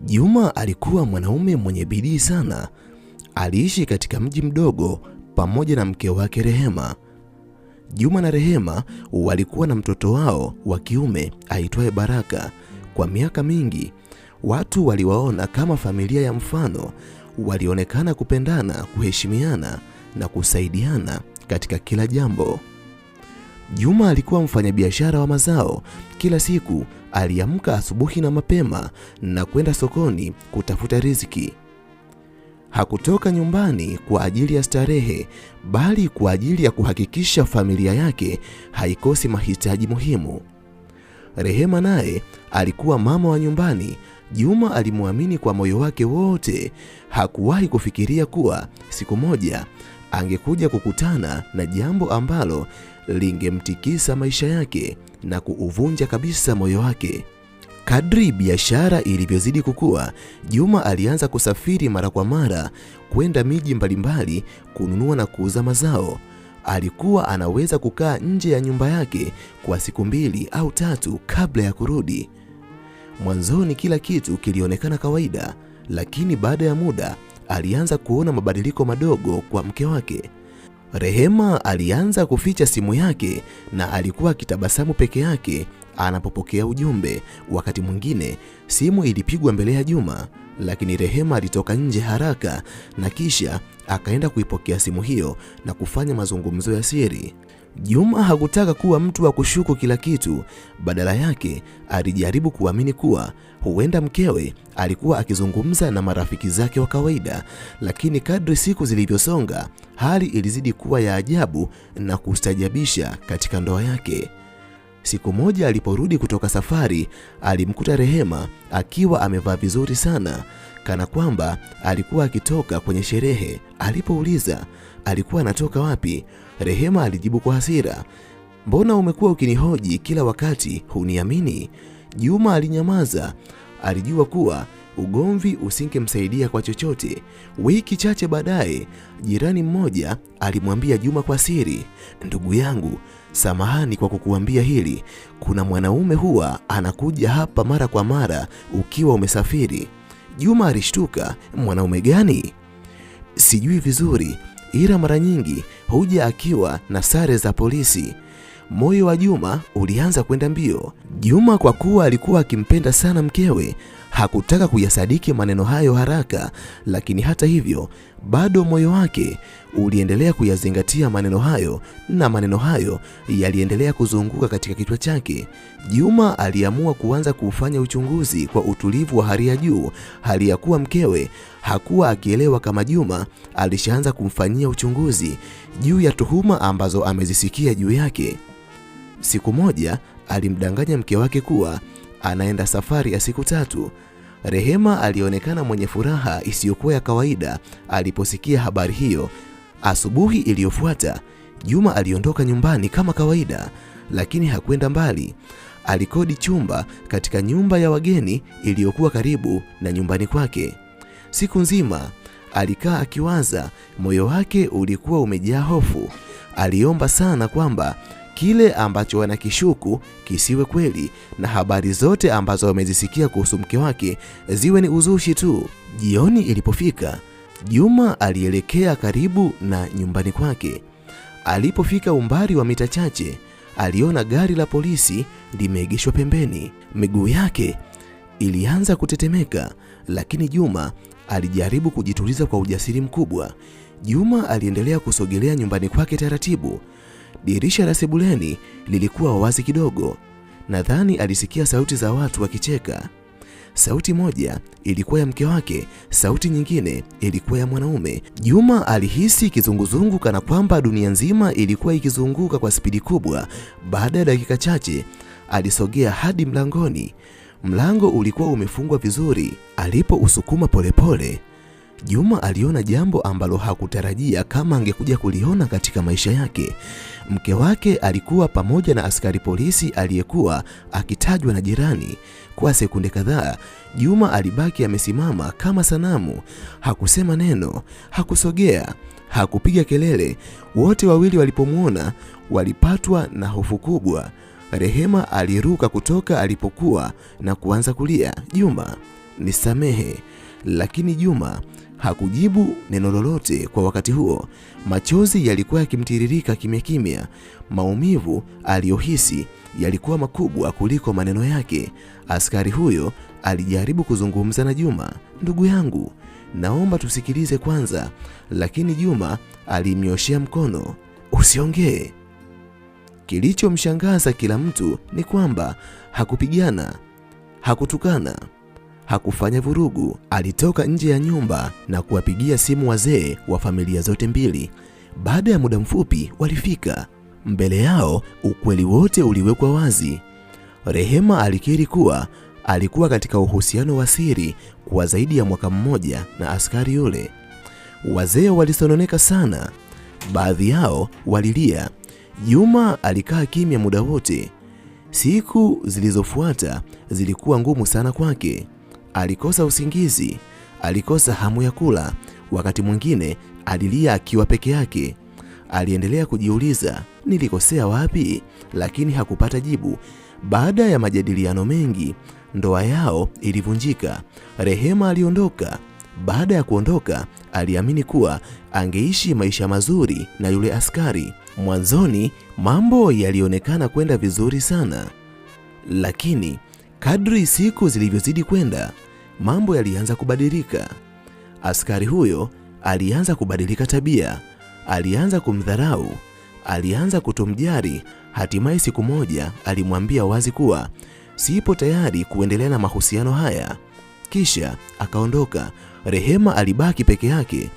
Juma alikuwa mwanaume mwenye bidii sana. Aliishi katika mji mdogo pamoja na mke wake Rehema. Juma na Rehema walikuwa na mtoto wao wa kiume aitwaye Baraka. Kwa miaka mingi, watu waliwaona kama familia ya mfano. Walionekana kupendana, kuheshimiana na kusaidiana katika kila jambo. Juma alikuwa mfanyabiashara wa mazao. Kila siku aliamka asubuhi na mapema na kwenda sokoni kutafuta riziki. Hakutoka nyumbani kwa ajili ya starehe, bali kwa ajili ya kuhakikisha familia yake haikosi mahitaji muhimu. Rehema naye alikuwa mama wa nyumbani. Juma alimwamini kwa moyo wake wote. Hakuwahi kufikiria kuwa siku moja angekuja kukutana na jambo ambalo lingemtikisa maisha yake na kuuvunja kabisa moyo wake. Kadri biashara ilivyozidi kukua, Juma alianza kusafiri mara kwa mara kwenda miji mbalimbali kununua na kuuza mazao. Alikuwa anaweza kukaa nje ya nyumba yake kwa siku 2 au 3 kabla ya kurudi. Mwanzoni kila kitu kilionekana kawaida, lakini baada ya muda alianza kuona mabadiliko madogo kwa mke wake. Rehema alianza kuficha simu yake na alikuwa akitabasamu peke yake anapopokea ujumbe. Wakati mwingine simu ilipigwa mbele ya Juma, lakini Rehema alitoka nje haraka na kisha akaenda kuipokea simu hiyo na kufanya mazungumzo ya siri. Juma hakutaka kuwa mtu wa kushuku kila kitu. Badala yake alijaribu kuamini kuwa huenda mkewe alikuwa akizungumza na marafiki zake wa kawaida. Lakini kadri siku zilivyosonga, hali ilizidi kuwa ya ajabu na kustajabisha katika ndoa yake. Siku moja aliporudi kutoka safari, alimkuta Rehema akiwa amevaa vizuri sana, kana kwamba alikuwa akitoka kwenye sherehe. Alipouliza alikuwa anatoka wapi, Rehema alijibu kwa hasira, "Mbona umekuwa ukinihoji kila wakati, huniamini?" Juma alinyamaza. Alijua kuwa ugomvi usingemsaidia kwa chochote. Wiki chache baadaye, jirani mmoja alimwambia Juma kwa siri, "Ndugu yangu, samahani kwa kukuambia hili. Kuna mwanaume huwa anakuja hapa mara kwa mara ukiwa umesafiri." Juma alishtuka. "Mwanaume gani?" "Sijui vizuri, ila mara nyingi huja akiwa na sare za polisi." Moyo wa Juma ulianza kwenda mbio. Juma kwa kuwa alikuwa akimpenda sana mkewe, hakutaka kuyasadiki maneno hayo haraka, lakini hata hivyo bado moyo wake uliendelea kuyazingatia maneno hayo, na maneno hayo yaliendelea kuzunguka katika kichwa chake. Juma aliamua kuanza kufanya uchunguzi kwa utulivu wa hali ya juu, hali ya kuwa mkewe hakuwa akielewa kama Juma alishaanza kumfanyia uchunguzi juu ya tuhuma ambazo amezisikia juu yake. Siku moja alimdanganya mke wake kuwa anaenda safari ya siku 3. Rehema alionekana mwenye furaha isiyokuwa ya kawaida aliposikia habari hiyo. Asubuhi iliyofuata, Juma aliondoka nyumbani kama kawaida, lakini hakwenda mbali. Alikodi chumba katika nyumba ya wageni iliyokuwa karibu na nyumbani kwake. Siku nzima alikaa akiwaza, moyo wake ulikuwa umejaa hofu. Aliomba sana kwamba kile ambacho wanakishuku kisiwe kweli na habari zote ambazo wamezisikia kuhusu mke wake ziwe ni uzushi tu. Jioni ilipofika, Juma alielekea karibu na nyumbani kwake. Alipofika umbali wa mita chache, aliona gari la polisi limeegeshwa pembeni. Miguu yake ilianza kutetemeka, lakini Juma alijaribu kujituliza kwa ujasiri mkubwa. Juma aliendelea kusogelea nyumbani kwake taratibu. Dirisha la sebuleni lilikuwa wazi kidogo. Nadhani alisikia sauti za watu wakicheka. Sauti moja ilikuwa ya mke wake, sauti nyingine ilikuwa ya mwanaume. Juma alihisi kizunguzungu kana kwamba dunia nzima ilikuwa ikizunguka kwa spidi kubwa. Baada ya dakika chache, alisogea hadi mlangoni. Mlango ulikuwa umefungwa vizuri. Alipousukuma polepole, Juma aliona jambo ambalo hakutarajia kama angekuja kuliona katika maisha yake. Mke wake alikuwa pamoja na askari polisi aliyekuwa akitajwa na jirani. Kwa sekunde kadhaa, Juma alibaki amesimama kama sanamu. Hakusema neno, hakusogea, hakupiga kelele. Wote wawili walipomwona walipatwa na hofu kubwa. Rehema aliruka kutoka alipokuwa na kuanza kulia. "Juma, nisamehe. Lakini Juma hakujibu neno lolote kwa wakati huo. Machozi yalikuwa yakimtiririka kimya kimya. Maumivu aliyohisi yalikuwa makubwa kuliko maneno yake. Askari huyo alijaribu kuzungumza na Juma. Ndugu yangu, naomba tusikilize kwanza. Lakini Juma alimnyoshea mkono. Usiongee. Kilichomshangaza kila mtu ni kwamba hakupigana, hakutukana, hakufanya vurugu. Alitoka nje ya nyumba na kuwapigia simu wazee wa familia zote mbili. Baada ya muda mfupi walifika. Mbele yao ukweli wote uliwekwa wazi. Rehema alikiri kuwa alikuwa katika uhusiano wa siri kwa zaidi ya mwaka mmoja na askari yule. Wazee walisononeka sana. Baadhi yao walilia. Juma alikaa kimya muda wote. Siku zilizofuata zilikuwa ngumu sana kwake. Alikosa usingizi, alikosa hamu ya kula. Wakati mwingine alilia akiwa peke yake. Aliendelea kujiuliza, nilikosea wapi? Lakini hakupata jibu. Baada ya majadiliano mengi, ndoa yao ilivunjika. Rehema aliondoka. Baada ya kuondoka, aliamini kuwa angeishi maisha mazuri na yule askari. Mwanzoni mambo yalionekana kwenda vizuri sana, lakini kadri siku zilivyozidi kwenda, mambo yalianza kubadilika. Askari huyo alianza kubadilika tabia, alianza kumdharau, alianza kutomjali. Hatimaye siku moja alimwambia wazi kuwa sipo tayari kuendelea na mahusiano haya. Kisha akaondoka. Rehema alibaki peke yake.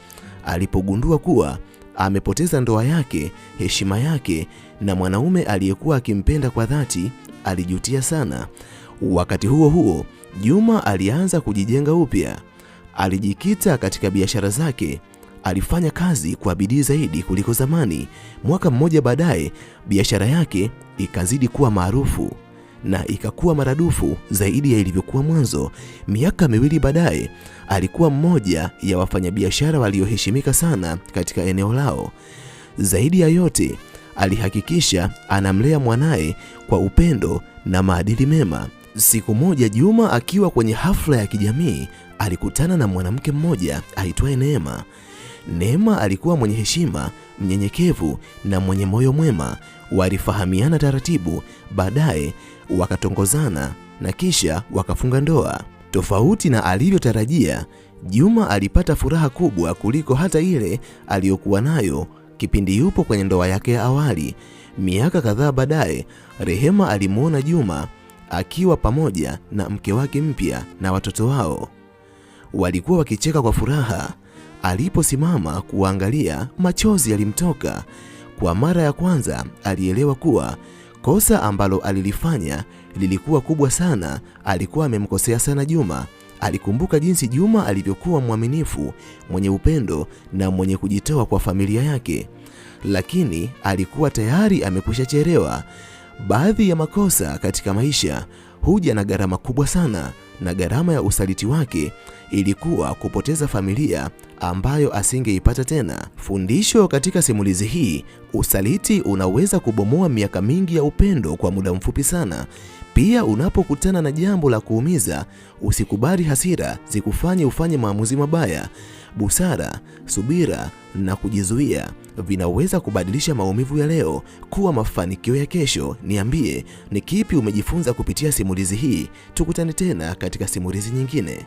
Alipogundua kuwa amepoteza ndoa yake, heshima yake na mwanaume aliyekuwa akimpenda kwa dhati, alijutia sana. Wakati huo huo, Juma alianza kujijenga upya. Alijikita katika biashara zake. Alifanya kazi kwa bidii zaidi kuliko zamani. Mwaka mmoja baadaye, biashara yake ikazidi kuwa maarufu na ikakuwa maradufu zaidi ya ilivyokuwa mwanzo. Miaka miwili baadaye, alikuwa mmoja ya wafanyabiashara walioheshimika sana katika eneo lao. Zaidi ya yote, alihakikisha anamlea mwanae kwa upendo na maadili mema. Siku moja Juma akiwa kwenye hafla ya kijamii, alikutana na mwanamke mmoja aitwaye Neema. Neema alikuwa mwenye heshima, mnyenyekevu na mwenye moyo mwema. Walifahamiana taratibu, baadaye wakatongozana na kisha wakafunga ndoa. Tofauti na alivyotarajia, Juma alipata furaha kubwa kuliko hata ile aliyokuwa nayo kipindi yupo kwenye ndoa yake ya awali. Miaka kadhaa baadaye, Rehema alimuona Juma akiwa pamoja na mke wake mpya na watoto wao. Walikuwa wakicheka kwa furaha. Aliposimama kuangalia, machozi yalimtoka. Kwa mara ya kwanza alielewa kuwa kosa ambalo alilifanya lilikuwa kubwa sana. Alikuwa amemkosea sana Juma. Alikumbuka jinsi Juma alivyokuwa mwaminifu, mwenye upendo na mwenye kujitoa kwa familia yake, lakini alikuwa tayari amekwisha chelewa. Baadhi ya makosa katika maisha huja na gharama kubwa sana, na gharama ya usaliti wake ilikuwa kupoteza familia ambayo asingeipata tena. Fundisho katika simulizi hii: usaliti unaweza kubomoa miaka mingi ya upendo kwa muda mfupi sana. Pia unapokutana na jambo la kuumiza, usikubali hasira zikufanye ufanye maamuzi mabaya. Busara, subira na kujizuia vinaweza kubadilisha maumivu ya leo kuwa mafanikio ya kesho. Niambie, ni kipi umejifunza kupitia simulizi hii? Tukutane tena katika simulizi nyingine.